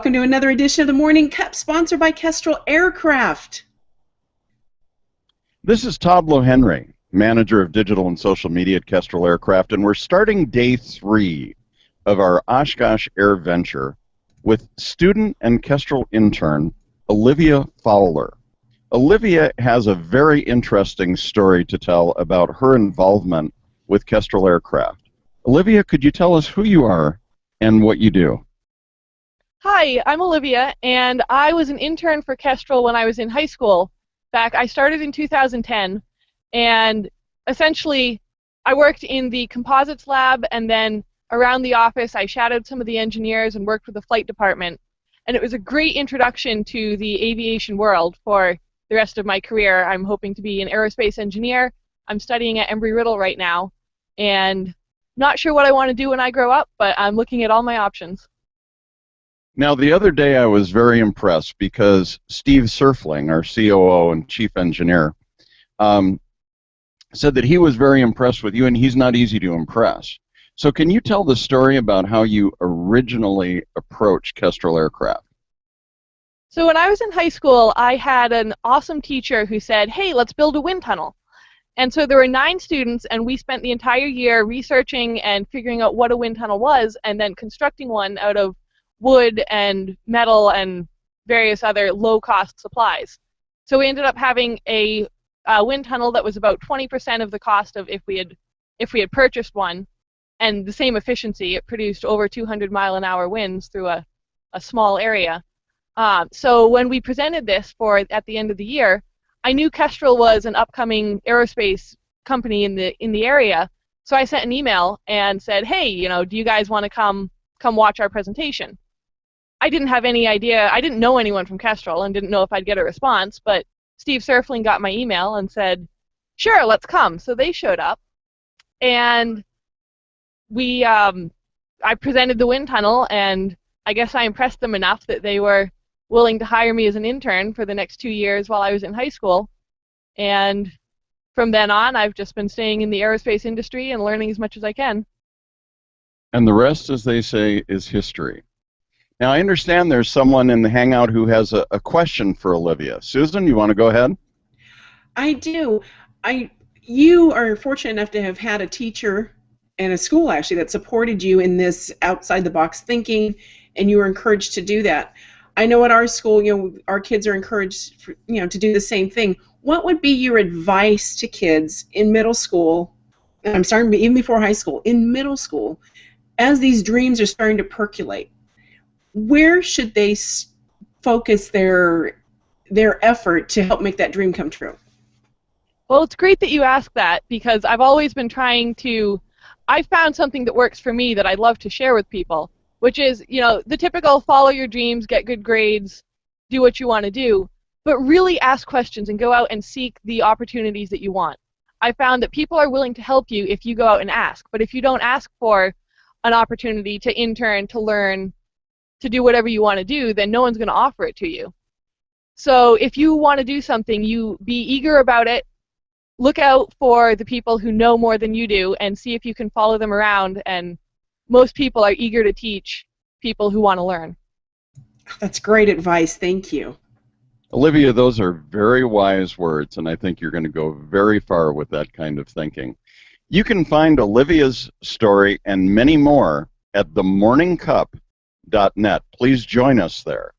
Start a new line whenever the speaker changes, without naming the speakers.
Welcome to another edition of the Morning Cup, sponsored by Kestrel Aircraft.
This is Todd Lohenry, Manager of Digital and Social Media at Kestrel Aircraft, and we're starting day 3 of our Oshkosh Air Venture with student and Kestrel intern Olivia Fowler. Olivia has a very interesting story to tell about her involvement with Kestrel Aircraft. Olivia, could you tell us who you are and what you do?
Hi, I'm Olivia, and I was an intern for Kestrel when I was in high school. I started in 2010, and essentially I worked in the composites lab, and then around the office I shadowed some of the engineers and worked with the flight department. And it was a great introduction to the aviation world for the rest of my career. I'm hoping to be an aerospace engineer. I'm studying at Embry-Riddle right now, and not sure what I want to do when I grow up, but I'm looking at all my options.
Now, the other day I was very impressed because Steve Surfling, our COO and chief engineer, said that he was very impressed with you, and he's not easy to impress. So can you tell the story about how you originally approached Kestrel Aircraft?
So when I was in high school, I had an awesome teacher who said, hey, let's build a wind tunnel. And so there were 9 students, and we spent the entire year researching and figuring out what a wind tunnel was, and then constructing one out of wood and metal and various other low-cost supplies. So we ended up having a wind tunnel that was about 20% of the cost of if we had purchased one, and the same efficiency. It produced over 200-mile-an-hour winds through a small area. So when we presented this at the end of the year, I knew Kestrel was an upcoming aerospace company in the area, so I sent an email and said, hey, do you guys want to come watch our presentation? I didn't have any idea. I didn't know anyone from Kestrel and didn't know if I'd get a response, but Steve Surfling got my email and said, sure, let's come. So they showed up, and I presented the wind tunnel, and I guess I impressed them enough that they were willing to hire me as an intern for the next 2 years while I was in high school. And from then on, I've just been staying in the aerospace industry and learning as much as I can.
And the rest, as they say, is history. Now, I understand there's someone in the Hangout who has a question for Olivia. Susan, you want to go ahead?
I do. You are fortunate enough to have had a teacher and a school, actually, that supported you in this outside-the-box thinking, and you were encouraged to do that. I know at our school, our kids are encouraged, to do the same thing. What would be your advice to kids in middle school, and I'm starting even before high school, in middle school, as these dreams are starting to percolate? Where should they focus their effort to help make that dream come true?
Well, it's great that you asked that, because I've always been I found something that works for me that I'd love to share with people, which is, the typical follow your dreams, get good grades, do what you want to do, but really ask questions and go out and seek the opportunities that you want. I found that people are willing to help you if you go out and ask, but if you don't ask for an opportunity to intern, to learn, to do whatever you want to do, then no one's going to offer it to you. So if you want to do something, you be eager about it, look out for the people who know more than you do, and see if you can follow them around, and most people are eager to teach people who want to learn.
That's great advice. Thank you.
Olivia, those are very wise words, and I think you're going to go very far with that kind of thinking. You can find Olivia's story and many more at themorningcup.net. Please join us there.